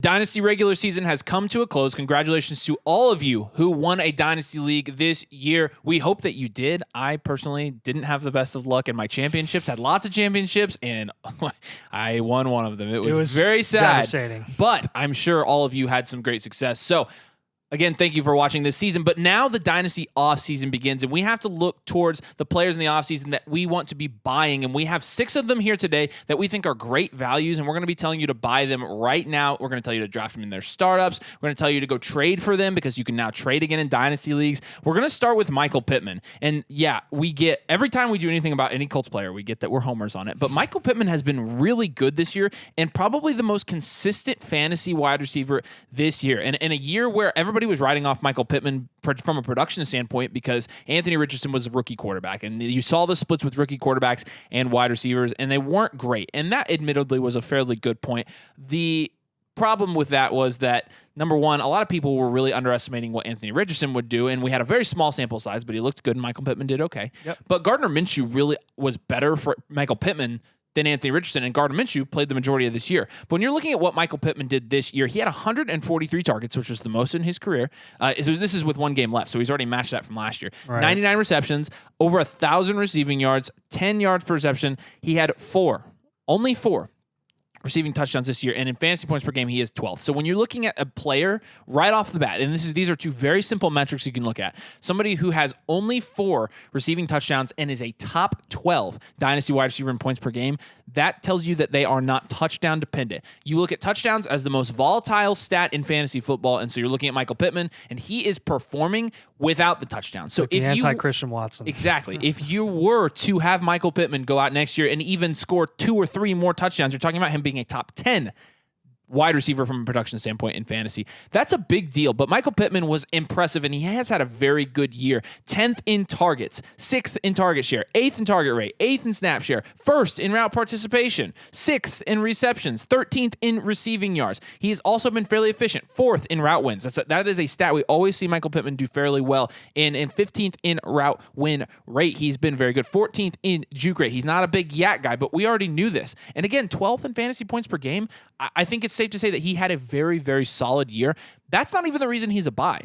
Dynasty regular season has come to a close. Congratulations to all of you who won a Dynasty League this year. We hope that you did. I personally didn't have the best of luck in my championships. Had lots of championships, and I won one of them. It was very sad. Devastating. But I'm sure all of you had some great success. So, again, thank you for watching this season. But now the Dynasty offseason begins, and we have to look towards the players in the offseason that we want to be buying. And we have 6 of them here today that we think are great values, and we're going to be telling you to buy them right now. We're going to tell you to draft them in their startups. We're going to tell you to go trade for them because you can now trade again in Dynasty Leagues. We're going to start with Michael Pittman. And yeah, we get, every time we do anything about any Colts player, we get that we're homers on it. But Michael Pittman has been really good this year and probably the most consistent fantasy wide receiver this year. And in a year where everybody was writing off Michael Pittman from a production standpoint because Anthony Richardson was a rookie quarterback, and you saw the splits with rookie quarterbacks and wide receivers, and they weren't great. And that admittedly was a fairly good point. The problem with that was that, number one, a lot of people were really underestimating what Anthony Richardson would do, and we had a very small sample size, but he looked good, and Michael Pittman did okay. Yep. But Gardner Minshew really was better for Michael Pittman than Anthony Richardson, and Gardner Minshew played the majority of this year. But when you're looking at what Michael Pittman did this year, he had 143 targets, which was the most in his career. This is with 1 game left, so he's already matched that from last year. Right. 99 receptions, over 1,000 receiving yards, 10 yards per reception. He had only four receiving touchdowns this year, and in fantasy points per game, he is 12th. So when you're looking at a player right off the bat, and these are 2 very simple metrics you can look at, somebody who has only 4 receiving touchdowns and is a top 12 dynasty wide receiver in points per game, that tells you that they are not touchdown dependent. You look at touchdowns as the most volatile stat in fantasy football, and so you're looking at Michael Pittman, and he is performing without the touchdown. So like if the anti-Christian Watson. Exactly. If you were to have Michael Pittman go out next year and even score 2 or 3 more touchdowns, you're talking about him being a top 10 wide receiver from a production standpoint in fantasy. That's a big deal, but Michael Pittman was impressive, and he has had a very good year. 10th in targets, 6th in target share, 8th in target rate, 8th in snap share, 1st in route participation, 6th in receptions, 13th in receiving yards. He has also been fairly efficient, 4th in route wins. That is a stat we always see Michael Pittman do fairly well in, and 15th in route win rate. He's been very good. 14th in juke rate. He's not a big yak guy, but we already knew this. And again, 12th in fantasy points per game. I think it's safe to say that he had a very, very solid year. That's not even the reason he's a buy.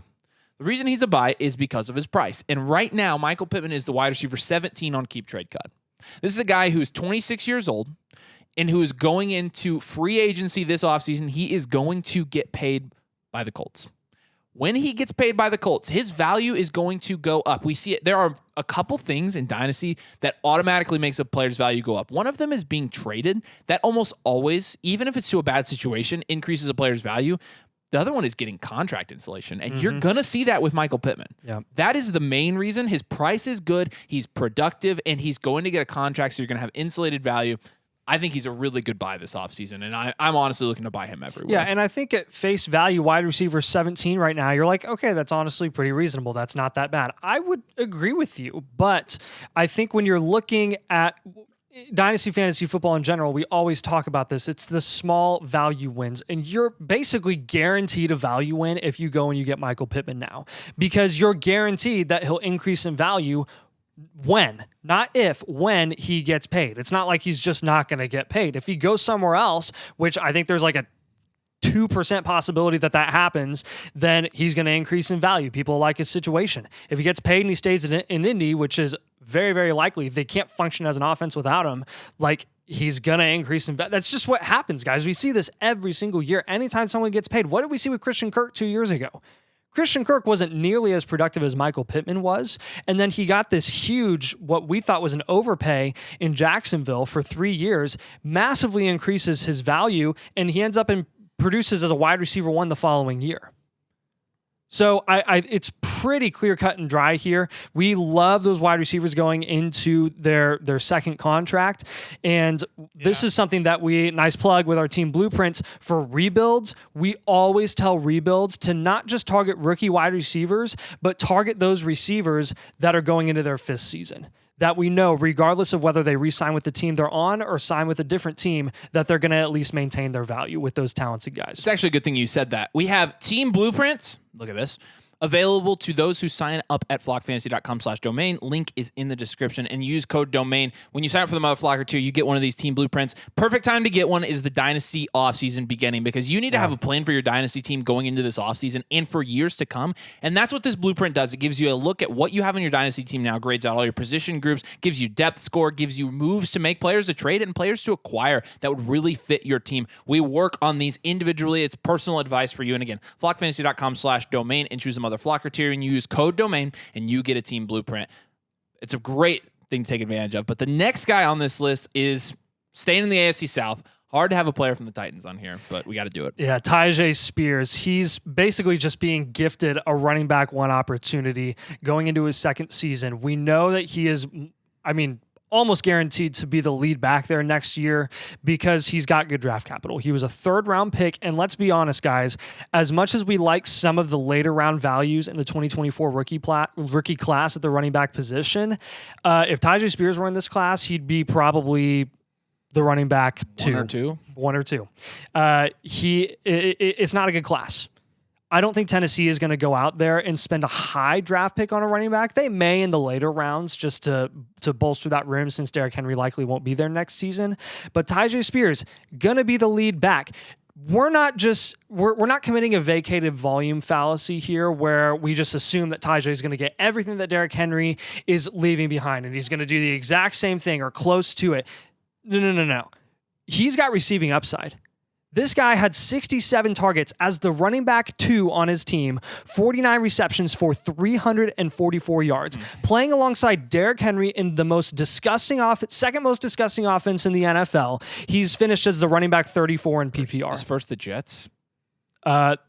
The reason he's a buy is because of his price. And right now, Michael Pittman is the wide receiver 17 on Keep Trade Cut. This is a guy who's 26 years old and who is going into free agency this offseason. He is going to get paid by the Colts. When he gets paid by the Colts, his value is going to go up. We see it. There are a couple things in Dynasty that automatically makes a player's value go up. One of them is being traded. That almost always, even if it's to a bad situation, increases a player's value. The other one is getting contract insulation, and you're going to see that with Michael Pittman. Yeah. That is the main reason. His price is good, he's productive, and he's going to get a contract, so you're going to have insulated value. I think he's a really good buy this offseason, and I'm honestly looking to buy him everywhere. Yeah, and I think at face value, wide receiver 17 right now, you're like, okay, that's honestly pretty reasonable. That's not that bad. I would agree with you, but I think when you're looking at Dynasty fantasy football in general, we always talk about this. It's the small value wins, and you're basically guaranteed a value win if you go and you get Michael Pittman now, because you're guaranteed that he'll increase in value when, not if, when he gets paid. It's not like he's just not going to get paid. If he goes somewhere else, which I think there's like a 2% possibility that happens, then he's going to increase in value. People like his situation. If he gets paid and he stays in Indy, which is very, very likely, they can't function as an offense without him, like, he's going to increase in value. That's just what happens, guys. We see this every single year. Anytime someone gets paid, what did we see with Christian Kirk 2 years ago? Christian Kirk wasn't nearly as productive as Michael Pittman was, and then he got this huge, what we thought was an overpay in Jacksonville for 3 years, massively increases his value, and he ends up and produces as a wide receiver 1 the following year. So it's pretty clear cut and dry here. We love those wide receivers going into their second contract. And this is something that nice plug with our team blueprints for rebuilds. We always tell rebuilds to not just target rookie wide receivers, but target those receivers that are going into their 5th season. That we know, regardless of whether they re-sign with the team they're on or sign with a different team, that they're going to at least maintain their value with those talented guys. It's actually a good thing you said that. We have team blueprints. Look at this. Available to those who sign up at flockfantasy.com/domain. Link is in the description, and use code domain. When you sign up for the Mother Flocker tier, you get one of these team blueprints. Perfect time to get one is the Dynasty offseason beginning, because you need to have a plan for your Dynasty team going into this offseason and for years to come. And that's what this blueprint does. It gives you a look at what you have in your Dynasty team now, grades out all your position groups, gives you depth score, gives you moves to make, players to trade, and players to acquire that would really fit your team. We work on these individually. It's personal advice for you. And again, flockfantasy.com/domain, and choose the Mother Flocker tier, and you use code domain, and you get a team blueprint. It's a great thing to take advantage of. But the next guy on this list is staying in the AFC South. Hard to have a player from the Titans on here, but we got to do it. Yeah, Tyjae Spears. He's basically just being gifted a running back one opportunity going into his second season. We know that he is, almost guaranteed to be the lead back there next year because he's got good draft capital. He was a third-round pick, and let's be honest, guys, as much as we like some of the later round values in the 2024 rookie class at the running back position, if Tyjae Spears were in this class, he'd be probably the running back one or two. It's not a good class. I don't think Tennessee is going to go out there and spend a high draft pick on a running back. They may in the later rounds just to bolster that room, since Derrick Henry likely won't be there next season. But Tyjae Spears going to be the lead back. We're not committing a vacated volume fallacy here, where we just assume that Tyjae is going to get everything that Derrick Henry is leaving behind, and he's going to do the exact same thing or close to it. No. He's got receiving upside. This guy had 67 targets as the running back 2 on his team, 49 receptions for 344 yards, playing alongside Derrick Henry in the second most disgusting offense in the NFL. He's finished as the running back 34 in PPR. Is first the Jets?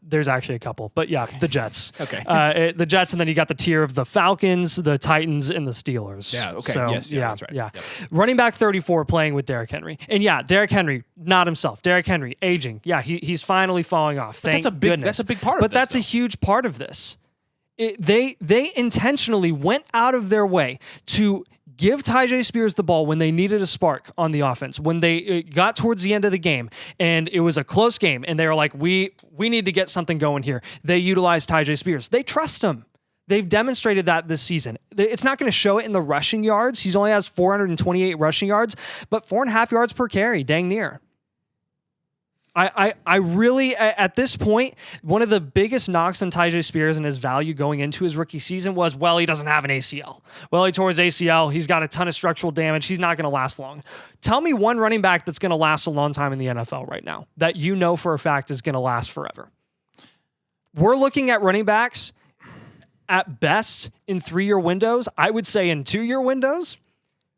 There's actually a couple, but yeah, the Jets. Okay. The Jets, and then you got the tier of the Falcons, the Titans, and the Steelers. Yeah, okay. So, yes, that's right. Yeah. Yep. Running back 34 playing with Derrick Henry. And yeah, Derrick Henry, not himself. Derrick Henry, aging. Yeah, he's finally falling off. Thank goodness. That's a big part of this. But that's a huge part of this. They intentionally went out of their way to give Tyjae Spears the ball when they needed a spark on the offense, when they got towards the end of the game and it was a close game and they were like, we need to get something going here. They utilized Tyjae Spears. They trust him. They've demonstrated that this season. It's not going to show it in the rushing yards. He only has 428 rushing yards, but 4.5 yards per carry, dang near. I really, at this point, one of the biggest knocks on Tyjae Spears and his value going into his rookie season was, well, he doesn't have an ACL. Well, he tore his ACL. He's got a ton of structural damage. He's not going to last long. Tell me one running back that's going to last a long time in the NFL right now that you know for a fact is going to last forever. We're looking at running backs at best in 3-year windows. I would say in 2-year windows.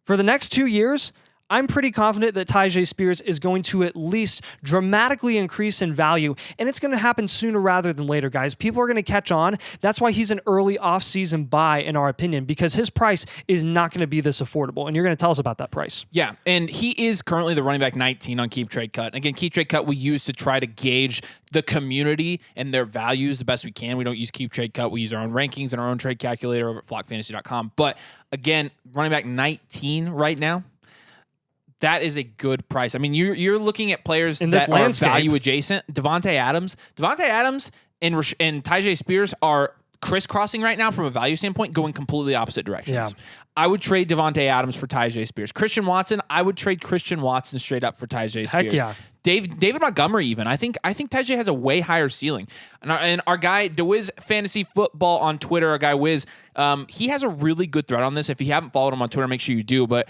For the next 2 years, I'm pretty confident that Tyjae Spears is going to at least dramatically increase in value, and it's going to happen sooner rather than later, guys. People are going to catch on. That's why he's an early off-season buy, in our opinion, because his price is not going to be this affordable, and you're going to tell us about that price. Yeah, and he is currently the running back 19 on Keep Trade Cut. And again, Keep Trade Cut we use to try to gauge the community and their values the best we can. We don't use Keep Trade Cut. We use our own rankings and our own trade calculator over at flockfantasy.com. But again, running back 19 right now, that is a good price. I mean, you're looking at players in this that landscape are value adjacent. Devontae Adams and Tyjae Spears are crisscrossing right now from a value standpoint, going completely opposite directions. Yeah. I would trade Devontae Adams for Tyjae Spears. Christian Watson, I would trade Christian Watson straight up for Tyjae Spears. Heck yeah. David Montgomery even. I think Tyjae has a way higher ceiling. And our guy, DeWiz Fantasy Football on Twitter, our guy Wiz, he has a really good thread on this. If you haven't followed him on Twitter, make sure you do. But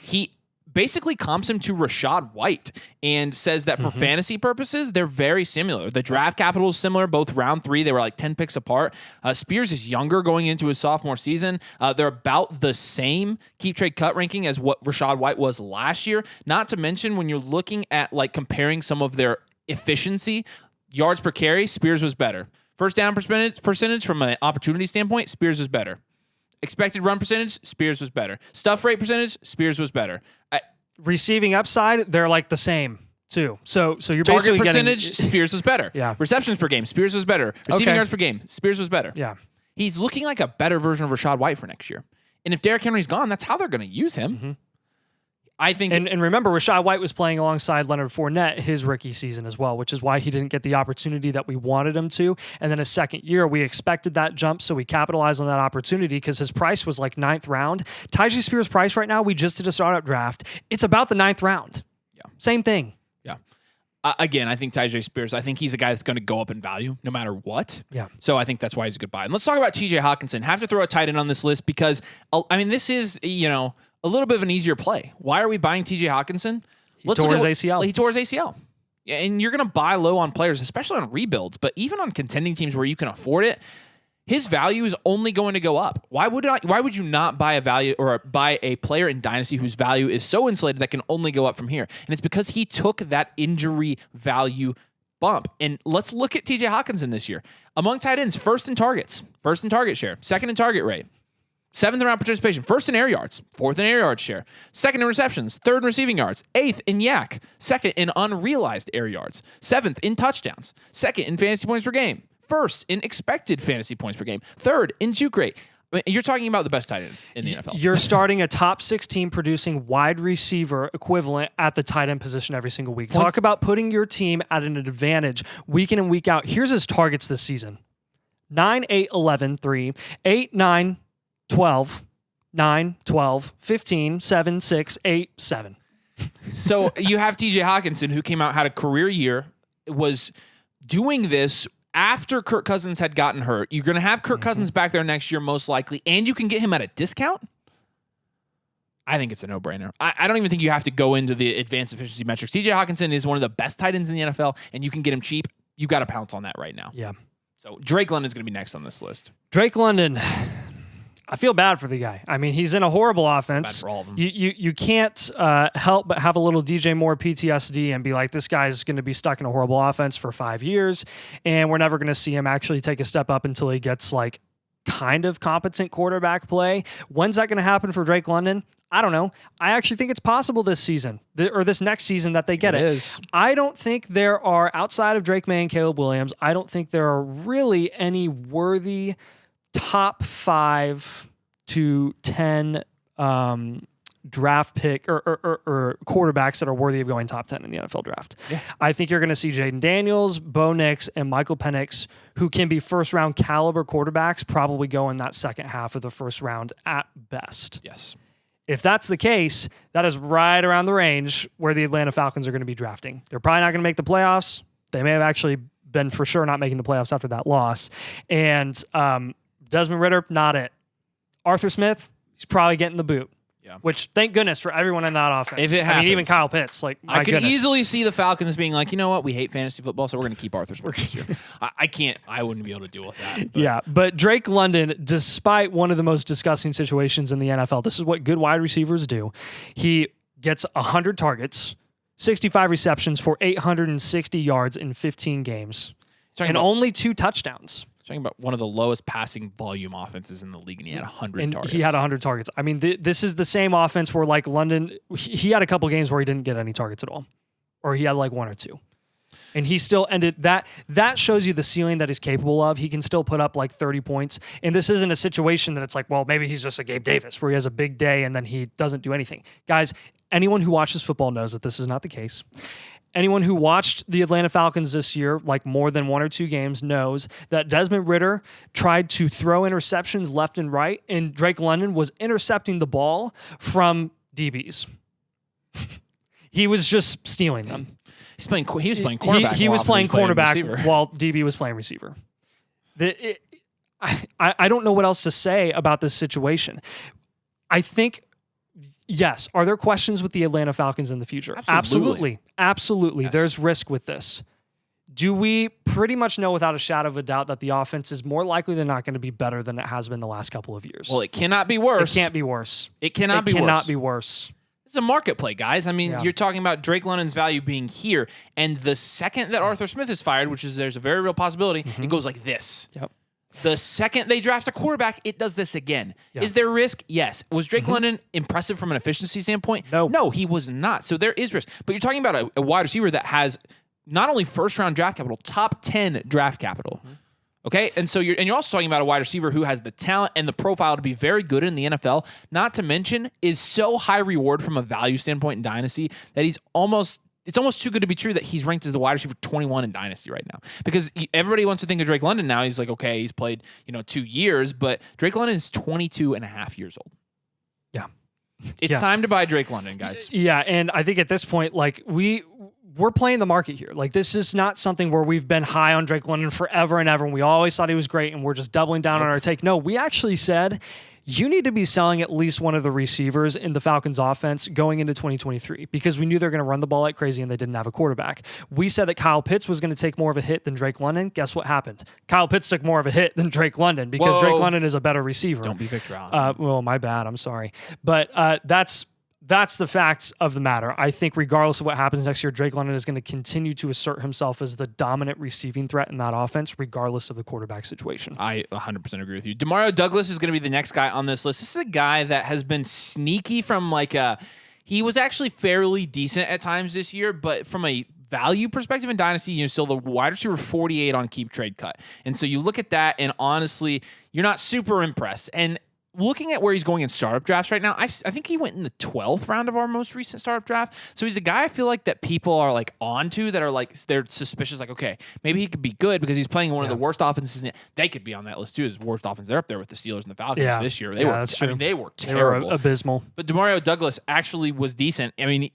he basically comps him to Rachaad White and says that for fantasy purposes, they're very similar. The draft capital is similar. Both round 3, they were like 10 picks apart. Spears is younger going into his sophomore season. They're about the same Keep Trade Cut ranking as what Rachaad White was last year. Not to mention when you're looking at like comparing some of their efficiency, yards per carry, Spears was better. First down percentage from an opportunity standpoint, Spears was better. Expected run percentage, Spears was better. Stuff rate percentage, Spears was better. Receiving upside, they're like the same too. So you're target basically percentage, Spears was better. Yeah. Receptions per game, Spears was better. Receiving yards per game, Spears was better. Yeah. He's looking like a better version of Rachaad White for next year. And if Derrick Henry's gone, that's how they're going to use him. I think, and remember, Rachaad White was playing alongside Leonard Fournette his rookie season as well, which is why he didn't get the opportunity that we wanted him to. And then his second year, we expected that jump, so we capitalized on that opportunity because his price was like 9th round. Tyjae Spears' price right now, we just did a startup draft. It's about the 9th round. Yeah. Same thing. Yeah. Again, I think Tyjae Spears, I think he's a guy that's going to go up in value no matter what. Yeah. So I think that's why he's a good buy. And let's talk about TJ Hawkinson. Have to throw a tight end on this list because, I mean, this is, a little bit of an easier play. Why are we buying TJ Hawkinson? He tore his ACL. He tore his ACL. Yeah, and you're going to buy low on players, especially on rebuilds, but even on contending teams where you can afford it, his value is only going to go up. Why would you not buy buy a player in Dynasty whose value is so insulated that can only go up from here? And it's because he took that injury value bump. And let's look at TJ Hawkinson this year. Among tight ends, first in targets, first in target share, second in target rate, 7th in round participation, 1st in air yards, 4th in air yard share, 2nd in receptions, 3rd in receiving yards, 8th in yak, 2nd in unrealized air yards, 7th in touchdowns, 2nd in fantasy points per game, 1st in expected fantasy points per game, 3rd in juke rate. I mean, you're talking about the best tight end in the NFL. You're starting a top 16 producing wide receiver equivalent at the tight end position every single week. Talk about putting your team at an advantage week in and week out. Here's his targets this season. 9, 8, 11, 3, 8, 9, 12, 9, 12, 15, 7, 6, 8, 7. So you have TJ Hawkinson, who came out, had a career year, was doing this after Kirk Cousins had gotten hurt. You're going to have Kirk Cousins back there next year, most likely, and you can get him at a discount? I think it's a no-brainer. I don't even think you have to go into the advanced efficiency metrics. TJ Hawkinson is one of the best tight ends in the NFL, and you can get him cheap. You got to pounce on that right now. Yeah. So Drake London's going to be next on this list. Drake London, I feel bad for the guy. I mean, he's in a horrible offense. Bad for all of them. You can't help but have a little DJ Moore PTSD and be like, this guy's going to be stuck in a horrible offense for 5 years, and we're never going to see him actually take a step up until he gets like kind of competent quarterback play. When's that going to happen for Drake London? I don't know. I actually think it's possible this season or this next season that they get it. It is. I don't think there are, outside of Drake May and Caleb Williams, I don't think there are really any worthy top 5 to 10 draft pick or quarterbacks that are worthy of going top 10 in the NFL draft. Yeah. I think you're going to see Jaden Daniels, Bo Nix, and Michael Penix, who can be first round caliber quarterbacks, probably go in that second half of the first round at best. Yes. If that's the case, that is right around the range where the Atlanta Falcons are going to be drafting. They're probably not going to make the playoffs. They may have actually been for sure not making the playoffs after that loss. And Desmond Ridder, not it. Arthur Smith, he's probably getting the boot. Yeah. Which, thank goodness for everyone in that offense. If it happens, even Kyle Pitts. Like, I could easily see the Falcons being like, you know what, we hate fantasy football, so we're going to keep Arthur Smith this year. I wouldn't be able to deal with that. But. Yeah, but Drake London, despite one of the most disgusting situations in the NFL, this is what good wide receivers do. He gets 100 targets, 65 receptions for 860 yards in 15 games, and only 2 touchdowns. Talking about one of the lowest passing volume offenses in the league, and he had 100 targets. He had 100 targets. I mean, this is the same offense where, like, London, he had a couple games where he didn't get any targets at all, or he had like 1 or 2. And he still ended that. That shows you the ceiling that he's capable of. He can still put up like 30 points. And this isn't a situation that it's like, well, maybe he's just a Gabe Davis where he has a big day and then he doesn't do anything. Guys, anyone who watches football knows that this is not the case. Anyone who watched the Atlanta Falcons this year, like more than 1 or 2 games, knows that Desmond Ridder tried to throw interceptions left and right, and Drake London was intercepting the ball from DBs. He was just stealing them. He was playing quarterback. He was playing quarterback while DB was playing receiver. I don't know what else to say about this situation. I think, yes, are there questions with the Atlanta Falcons in the future? Absolutely. Yes. There's risk with this. Do we pretty much know without a shadow of a doubt that the offense is more likely than not going to be better than it has been the last couple of years? Well, it cannot be worse. It can't be worse. It cannot be worse. It's a market play, guys. I mean, You're talking about Drake London's value being here, and the second that Arthur Smith is fired, which is there's a very real possibility, it goes like this. Yep. The second they draft a quarterback, it does this again. Yeah. Is there risk? Yes. Was Drake London impressive from an efficiency standpoint? No, he was not. So there is risk. But you're talking about a wide receiver that has not only first-round draft capital, top 10 draft capital. Okay, and so you're also talking about a wide receiver who has the talent and the profile to be very good in the NFL. Not to mention, is so high reward from a value standpoint in Dynasty that it's almost too good to be true that he's ranked as the wide receiver 21 in Dynasty right now. Because everybody wants to think of Drake London now. He's like, okay, he's played 2 years, but Drake London is 22 and a half years old. Yeah, it's time to buy Drake London, guys. Yeah, and I think at this point, like we're playing the market here. Like, this is not something where we've been high on Drake London forever and ever, and we always thought he was great, and we're just doubling down on our take. No, we actually said you need to be selling at least one of the receivers in the Falcons offense going into 2023 because we knew they're going to run the ball like crazy and they didn't have a quarterback. We said that Kyle Pitts was going to take more of a hit than Drake London. Guess what happened? Kyle Pitts took more of a hit than Drake London because Drake London is a better receiver. Don't be Victor Allen. Well, my bad. I'm sorry. But that's the facts of the matter. I think regardless of what happens next year, Drake London is going to continue to assert himself as the dominant receiving threat in that offense, regardless of the quarterback situation. I 100% agree with you. Demario Douglas is going to be the next guy on this list. This is a guy that has been sneaky from he was actually fairly decent at times this year, but from a value perspective in Dynasty, you're still the wide receiver 48 on keep trade cut. And so you look at that and honestly, you're not super impressed. And looking at where he's going in startup drafts right now, I think he went in the 12th round of our most recent startup draft. So he's a guy I feel like that people are like onto that are like, they're suspicious, like, okay, maybe he could be good because he's playing one of the worst offenses. They could be on that list too as worst offense. They're up there with the Steelers and the Falcons this year. They were terrible. They were abysmal. But Demario Douglas actually was decent. I mean,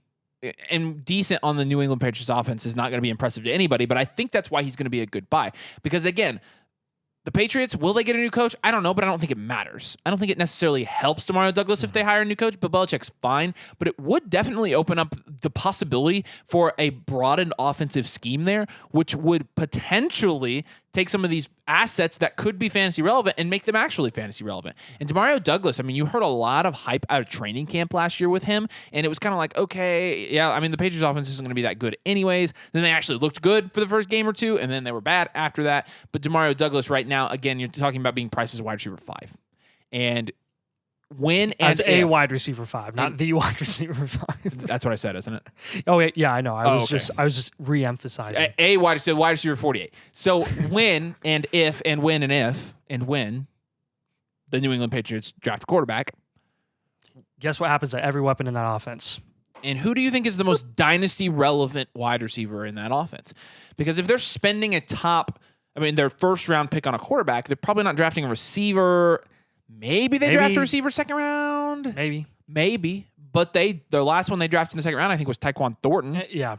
and decent on the New England Patriots offense is not going to be impressive to anybody, but I think that's why he's going to be a good buy. Because again, the Patriots, will they get a new coach? I don't know, but I don't think it matters. I don't think it necessarily helps Demario Douglas if they hire a new coach, but Belichick's fine. But it would definitely open up the possibility for a broadened offensive scheme there, which would potentially take some of these assets that could be fantasy relevant and make them actually fantasy relevant. And Demario Douglas, I mean, you heard a lot of hype out of training camp last year with him, and it was kind of like, okay, yeah, I mean, the Patriots offense isn't going to be that good anyways. Then they actually looked good for the first game or two, and then they were bad after that. But Demario Douglas right now, again, you're talking about being priced as a wide receiver 5. And as a wide receiver 5, not the wide receiver 5. That's what I said, isn't it? Oh yeah, I know. I was just re-emphasizing. A wide receiver 48. So when and if and when the New England Patriots draft a quarterback, guess what happens to every weapon in that offense? And who do you think is the most dynasty relevant wide receiver in that offense? Because if they're spending their first round pick on a quarterback, they're probably not drafting a receiver. Maybe they draft a receiver second round. Maybe. But their last one they drafted in the second round, I think, was Tyquan Thornton. Yeah.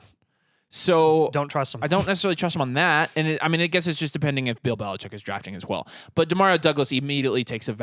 So don't trust him. I don't necessarily trust him on that. And I guess it's just depending if Bill Belichick is drafting as well. But Demario Douglas immediately takes a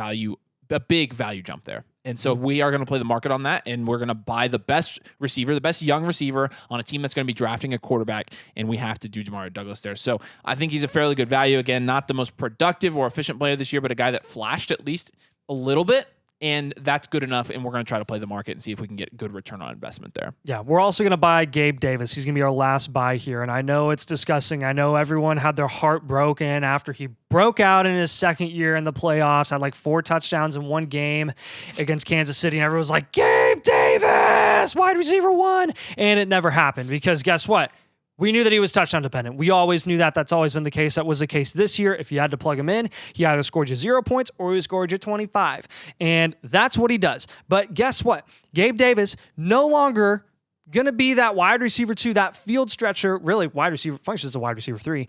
big value jump there. And so we are going to play the market on that, and we're going to buy the best receiver, the best young receiver on a team that's going to be drafting a quarterback, and we have to do Demario Douglas there. So I think he's a fairly good value. Again, not the most productive or efficient player this year, but a guy that flashed at least a little bit, and that's good enough, and we're going to try to play the market and see if we can get good return on investment there. Yeah, we're also going to buy Gabe Davis. He's going to be our last buy here, and I know it's disgusting. I know everyone had their heart broken after he broke out in his second year in the playoffs, had like 4 touchdowns in one game against Kansas City, and everyone was like, Gabe Davis, wide receiver 1, and it never happened because guess what? We knew that he was touchdown dependent. We always knew that. That's always been the case. That was the case this year. If you had to plug him in, he either scored you 0 points or he scored you 25. And that's what he does. But guess what? Gabe Davis no longer going to be that wide receiver 2, that field stretcher, really wide receiver, functions as a wide receiver 3,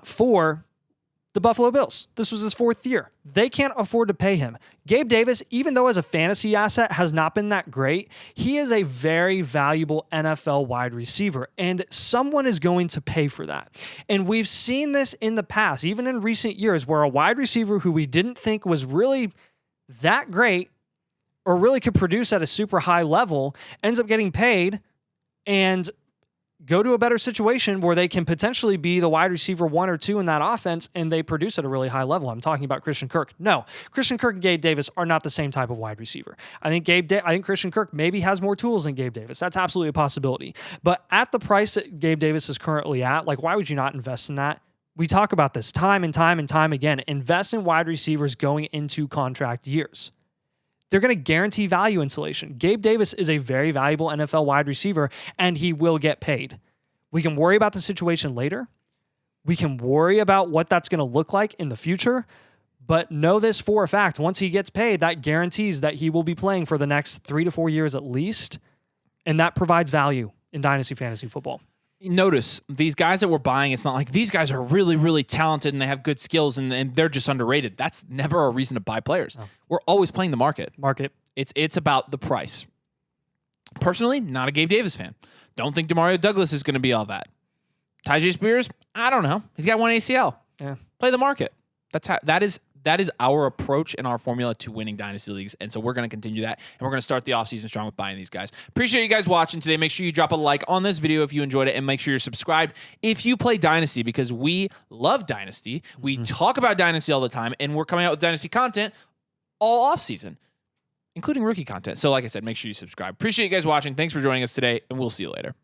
for the Buffalo Bills. This was his 4th year. They can't afford to pay him. Gabe Davis, even though as a fantasy asset has not been that great, he is a very valuable NFL wide receiver, and someone is going to pay for that. And we've seen this in the past, even in recent years, where a wide receiver who we didn't think was really that great or really could produce at a super high level ends up getting paid and go to a better situation where they can potentially be the wide receiver 1 or 2 in that offense, and they produce at a really high level. I'm talking about Christian Kirk. No, Christian Kirk and Gabe Davis are not the same type of wide receiver. I think Christian Kirk maybe has more tools than Gabe Davis. That's absolutely a possibility. But at the price that Gabe Davis is currently at, like, why would you not invest in that? We talk about this time and time and time again. Invest in wide receivers going into contract years. They're going to guarantee value insulation. Gabe Davis is a very valuable NFL wide receiver, and he will get paid. We can worry about the situation later, We can worry about what that's going to look like in the future, but know this for a fact. Once he gets paid, that guarantees that he will be playing for the next 3 to 4 years at least, and that provides value in Dynasty Fantasy Football. Notice these guys that we're buying, it's not like these guys are really, really talented and they have good skills and they're just underrated. That's never a reason to buy players. Oh. We're always playing the market. It's about the price. Personally, not a Gabe Davis fan. Don't think Demario Douglas is going to be all that. Tyjae Spears, I don't know. He's got one ACL. Yeah. Play the market. That is our approach and our formula to winning dynasty leagues. And so we're going to continue that. And we're going to start the offseason strong with buying these guys. Appreciate you guys watching today. Make sure you drop a like on this video if you enjoyed it. And make sure you're subscribed if you play Dynasty, because we love Dynasty. We talk about Dynasty all the time. And we're coming out with Dynasty content all offseason, including rookie content. So like I said, make sure you subscribe. Appreciate you guys watching. Thanks for joining us today. And we'll see you later.